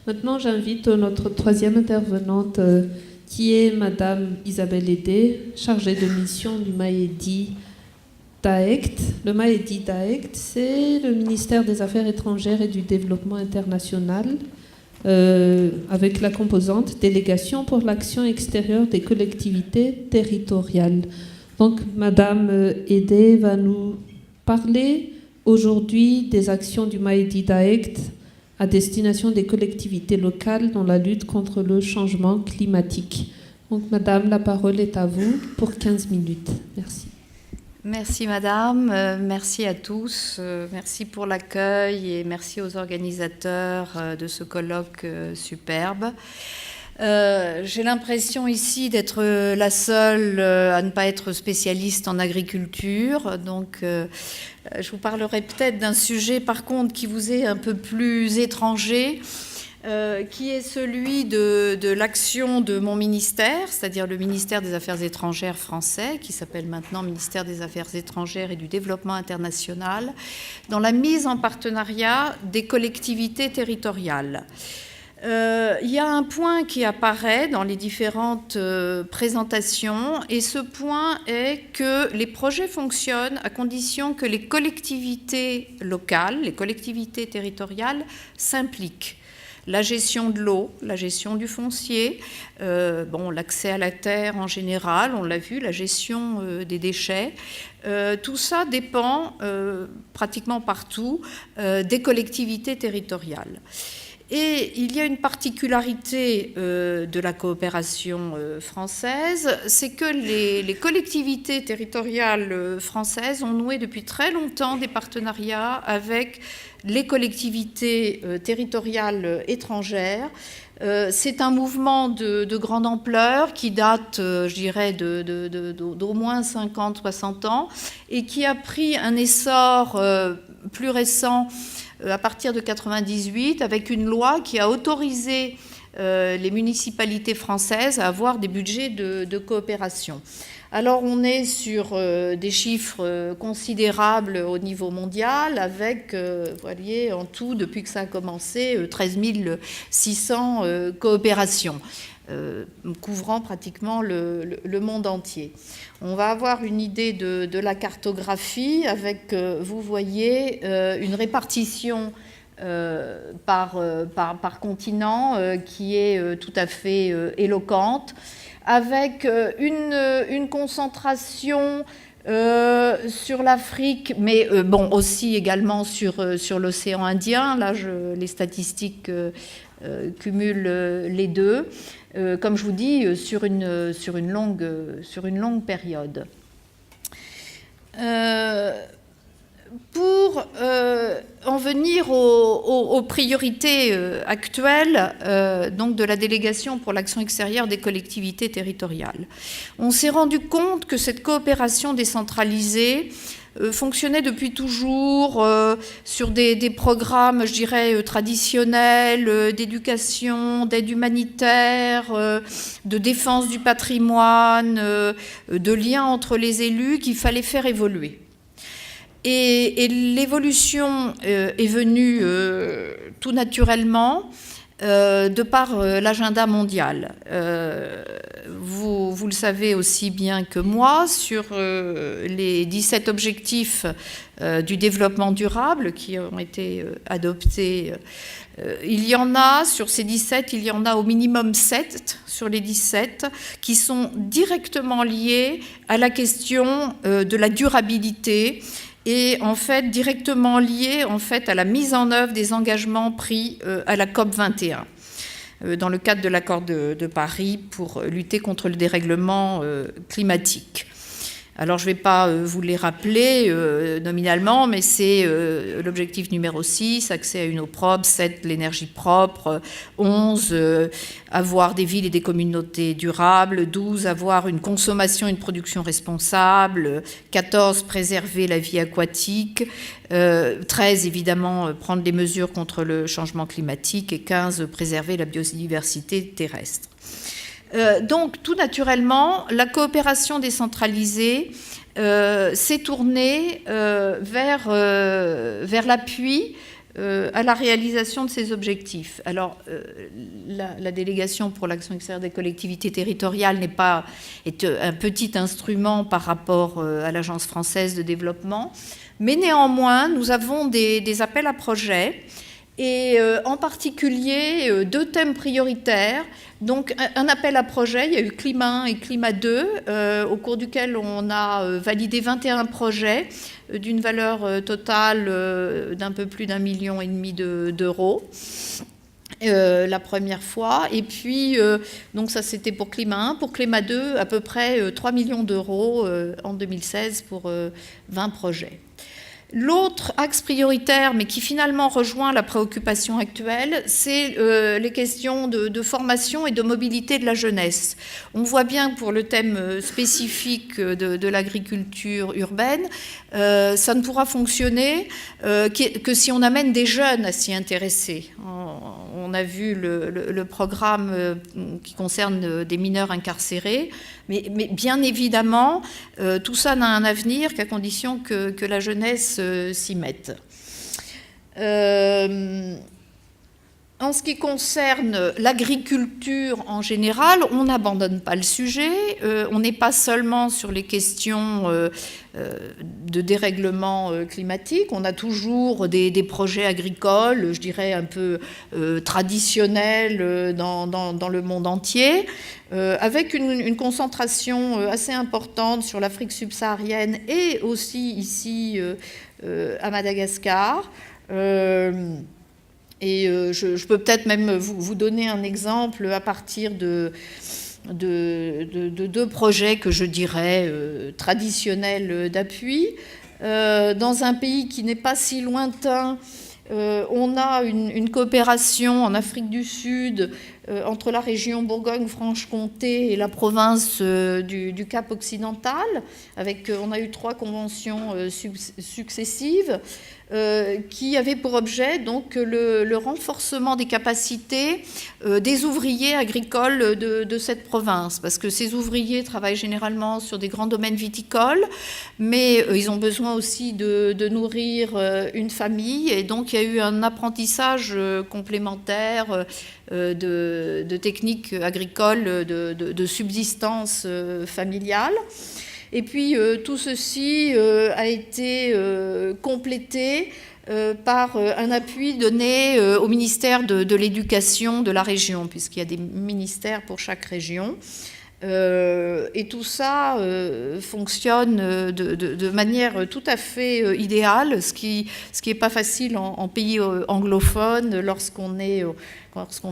Maintenant, j'invite notre troisième intervenante, qui est Madame Isabelle Hédé, chargée de mission du MAEDI DAECT. Le MAEDI DAECT, c'est le ministère des Affaires étrangères et du Développement international, avec la composante délégation pour l'action extérieure des collectivités territoriales. Donc, Madame Hédé va nous parler aujourd'hui des actions du MAEDI DAECT à destination des collectivités locales dans la lutte contre le changement climatique. Donc, Madame, la parole est à vous pour 15 minutes. Merci. Merci, Madame. Merci à tous. Merci pour l'accueil et merci aux organisateurs de ce colloque superbe. J'ai l'impression ici d'être la seule à ne pas être spécialiste en agriculture. Donc, je vous parlerai peut-être d'un sujet, par contre, qui vous est un peu plus étranger, qui est celui de l'action de mon ministère, c'est-à-dire le ministère des Affaires étrangères français, qui s'appelle maintenant ministère des Affaires étrangères et du Développement international, dans la mise en partenariat des collectivités territoriales. Il y a un point qui apparaît dans les différentes présentations, et ce point est que les projets fonctionnent à condition que les collectivités locales, les collectivités territoriales s'impliquent. La gestion de l'eau, la gestion du foncier, l'accès à la terre en général, on l'a vu, la gestion des déchets, tout ça dépend pratiquement partout des collectivités territoriales. Et il y a une particularité de la coopération française, c'est que les collectivités territoriales françaises ont noué depuis très longtemps des partenariats avec les collectivités territoriales étrangères. C'est un mouvement de grande ampleur qui date, je dirais, d'au moins 50-60 ans et qui a pris un essor plus récent à partir de 1998, avec une loi qui a autorisé les municipalités françaises à avoir des budgets de coopération. Alors on est sur des chiffres considérables au niveau mondial, avec, vous voyez, en tout, depuis que ça a commencé, 13 600 coopérations, couvrant pratiquement le monde entier. On va avoir une idée de la cartographie avec, vous voyez, une répartition par continent qui est tout à fait éloquente, avec une concentration sur l'Afrique, mais aussi également sur l'océan Indien. Là, les statistiques cumulent les deux. Comme je vous dis, sur une longue période. Pour en venir aux priorités actuelles donc de la délégation pour l'action extérieure des collectivités territoriales, on s'est rendu compte que cette coopération décentralisée fonctionnait depuis toujours sur des programmes, je dirais, traditionnels, d'éducation, d'aide humanitaire, de défense du patrimoine, de liens entre les élus qu'il fallait faire évoluer. Et l'évolution est venue tout naturellement de par l'agenda mondial. Vous le savez aussi bien que moi, sur les 17 objectifs du développement durable qui ont été adoptés, il y en a, sur ces 17, il y en a au minimum 7 sur les 17 qui sont directement liés à la question de la durabilité et en fait directement lié en fait à la mise en œuvre des engagements pris à la COP 21 dans le cadre de l'accord de Paris pour lutter contre le dérèglement climatique. Alors je ne vais pas vous les rappeler nominalement, mais c'est l'objectif numéro 6, accès à une eau propre, 7, l'énergie propre, 11, avoir des villes et des communautés durables, 12, avoir une consommation et une production responsable, 14, préserver la vie aquatique, 13, évidemment, prendre des mesures contre le changement climatique, et 15, préserver la biodiversité terrestre. Donc, tout naturellement, la coopération décentralisée s'est tournée vers l'appui à la réalisation de ces objectifs. Alors, la délégation pour l'action extérieure des collectivités territoriales est un petit instrument par rapport à l'Agence française de développement, mais néanmoins, nous avons des appels à projets, et en particulier 2 thèmes prioritaires. Donc un appel à projet, il y a eu Climat 1 et Climat 2, au cours duquel on a validé 21 projets d'une valeur totale d'un peu plus d'1,5 million d'euros. La première fois, et puis donc ça c'était pour Climat 1, pour Climat 2 à peu près 3 millions d'euros en 2016 pour 20 projets. L'autre axe prioritaire, mais qui finalement rejoint la préoccupation actuelle, c'est les questions de formation et de mobilité de la jeunesse. On voit bien que pour le thème spécifique de l'agriculture urbaine, ça ne pourra fonctionner que si on amène des jeunes à s'y intéresser. On a vu le programme qui concerne des mineurs incarcérés, mais bien évidemment, tout ça n'a un avenir qu'à condition que la jeunesse s'y mette. En ce qui concerne l'agriculture en général, on n'abandonne pas le sujet. On n'est pas seulement sur les questions de dérèglement climatique. On a toujours des projets agricoles, je dirais un peu traditionnels dans le monde entier, avec une concentration assez importante sur l'Afrique subsaharienne et aussi ici à Madagascar. Et je peux peut-être même vous donner un exemple à partir de 2 projets que je dirais traditionnels d'appui. Dans un pays qui n'est pas si lointain, on a une coopération en Afrique du Sud entre la région Bourgogne-Franche-Comté et la province du Cap-Occidental. On a eu 3 conventions successives qui avaient pour objet donc le renforcement des capacités des ouvriers agricoles de cette province, parce que ces ouvriers travaillent généralement sur des grands domaines viticoles, mais ils ont besoin aussi de nourrir une famille, et donc il y a eu un apprentissage complémentaire de techniques agricoles de subsistance familiale. Et puis tout ceci a été complété par un appui donné au ministère de l'Éducation de la région, puisqu'il y a des ministères pour chaque région. Et tout ça fonctionne de manière tout à fait idéale, ce qui n'est pas facile en pays anglophone lorsqu'on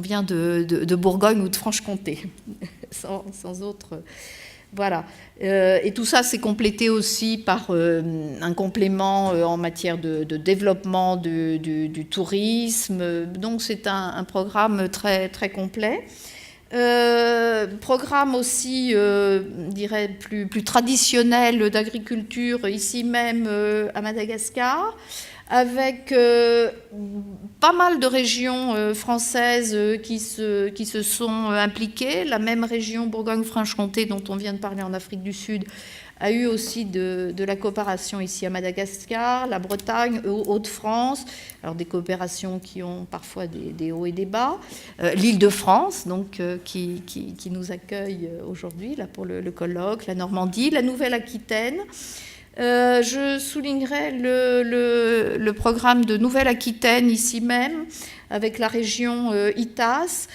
vient de Bourgogne ou de Franche-Comté, sans autre... Voilà. Et tout ça, c'est complété aussi par un complément en matière de développement du tourisme. Donc, c'est un programme très, très complet. Programme aussi, je dirais, plus traditionnel d'agriculture, ici même à Madagascar, avec pas mal de régions françaises qui se sont impliquées. La même région Bourgogne-Franche-Comté dont on vient de parler en Afrique du Sud a eu aussi de la coopération ici à Madagascar, la Bretagne, Hauts-de-France, alors des coopérations qui ont parfois des hauts et des bas, l'Île-de-France, donc qui nous accueille aujourd'hui là pour le colloque, la Normandie, la Nouvelle-Aquitaine. Je soulignerai le programme de Nouvelle-Aquitaine ici même, avec la région ITAS,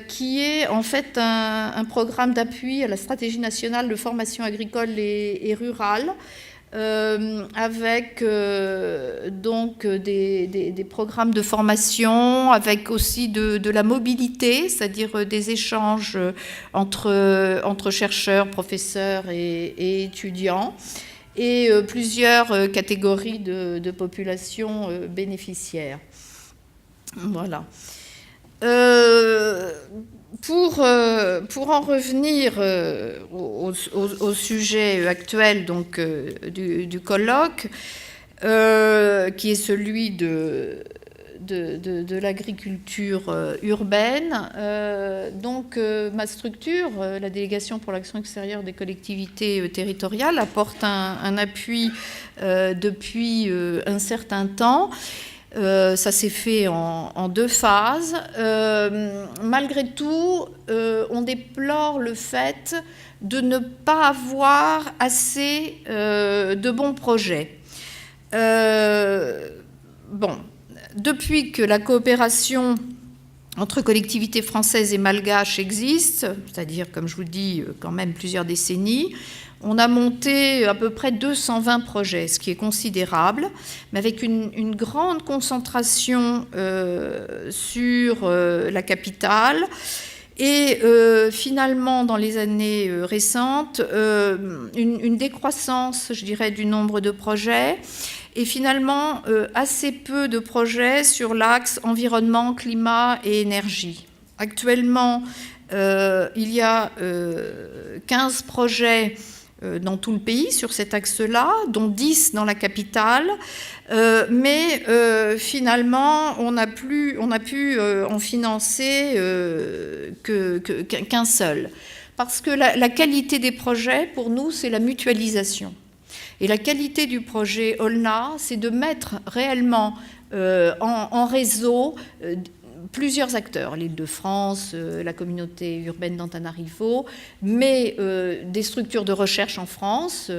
qui est en fait un programme d'appui à la stratégie nationale de formation agricole et rurale, avec donc des programmes de formation, avec aussi de la mobilité, c'est-à-dire des échanges entre chercheurs, professeurs et étudiants, et plusieurs catégories de populations bénéficiaires. Voilà. Pour en revenir au sujet actuel donc, du colloque, qui est celui de l'agriculture urbaine. Donc, ma structure, la délégation pour l'action extérieure des collectivités territoriales, apporte un appui depuis un certain temps. Ça s'est fait en 2 phases. Malgré tout, on déplore le fait de ne pas avoir assez de bons projets. Depuis que la coopération entre collectivités françaises et malgaches existe, c'est-à-dire, comme je vous dis, quand même plusieurs décennies, on a monté à peu près 220 projets, ce qui est considérable, mais avec une grande concentration sur la capitale. Et finalement, dans les années récentes, une décroissance, je dirais, du nombre de projets, et finalement assez peu de projets sur l'axe environnement, climat et énergie. Actuellement, il y a 15 projets dans tout le pays sur cet axe-là, dont 10 dans la capitale, mais finalement on a pu en financer qu'un seul. Parce que la qualité des projets, pour nous, c'est la mutualisation. Et la qualité du projet Olna, c'est de mettre réellement en réseau plusieurs acteurs, l'Île-de-France, la communauté urbaine d'Antananarivo, mais des structures de recherche en France,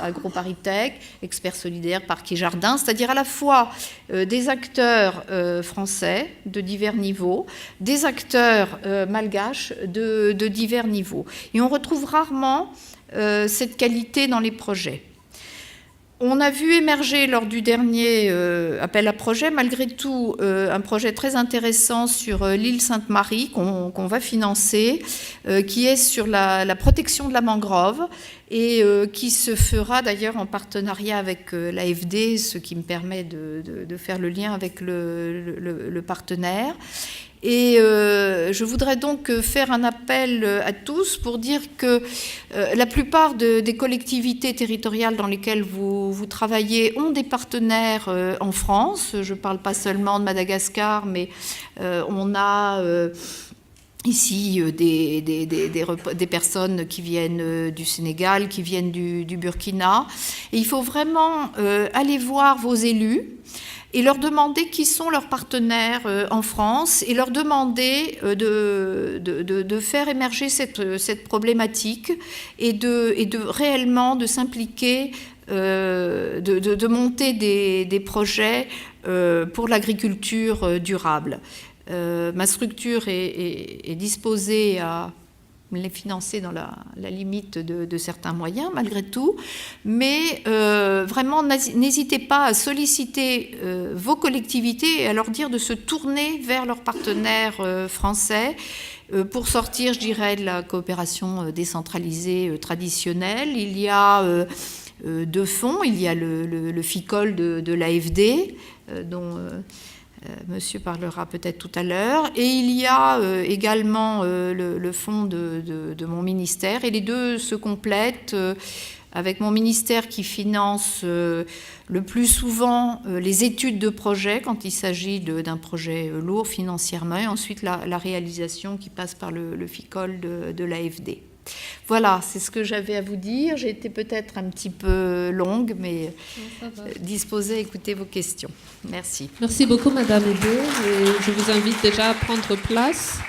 AgroParisTech, Experts Solidaires, Parcs et Jardins, c'est-à-dire à la fois des acteurs français de divers niveaux, des acteurs malgaches de divers niveaux. Et on retrouve rarement cette qualité dans les projets. On a vu émerger lors du dernier appel à projet, malgré tout, un projet très intéressant sur l'île Sainte-Marie qu'on va financer, qui est sur la protection de la mangrove et qui se fera d'ailleurs en partenariat avec l'AFD, ce qui me permet de faire le lien avec le partenaire. Et je voudrais donc faire un appel à tous pour dire que la plupart des collectivités territoriales dans lesquelles vous travaillez ont des partenaires en France. Je ne parle pas seulement de Madagascar, mais on a ici des personnes qui viennent du Sénégal, qui viennent du Burkina. Et il faut vraiment aller voir vos élus et leur demander qui sont leurs partenaires en France et leur demander de faire émerger cette problématique et de réellement de s'impliquer, de monter des projets pour l'agriculture durable. Ma structure est disposée à les financer dans la limite de certains moyens, malgré tout. Mais vraiment, n'hésitez pas à solliciter vos collectivités et à leur dire de se tourner vers leurs partenaires français pour sortir, je dirais, de la coopération décentralisée traditionnelle. Il y a 2 fonds. Il y a le FICOL de l'AFD, dont... Monsieur parlera peut-être tout à l'heure. Et il y a également le fonds de mon ministère. Et les deux se complètent avec mon ministère qui finance le plus souvent les études de projet quand il s'agit d'un projet lourd financièrement. Et ensuite la réalisation qui passe par le FICOL de l'AFD. Voilà, c'est ce que j'avais à vous dire. J'ai été peut-être un petit peu longue, mais disposée à écouter vos questions. Merci. Merci beaucoup, Madame Hédé. Et je vous invite déjà à prendre place.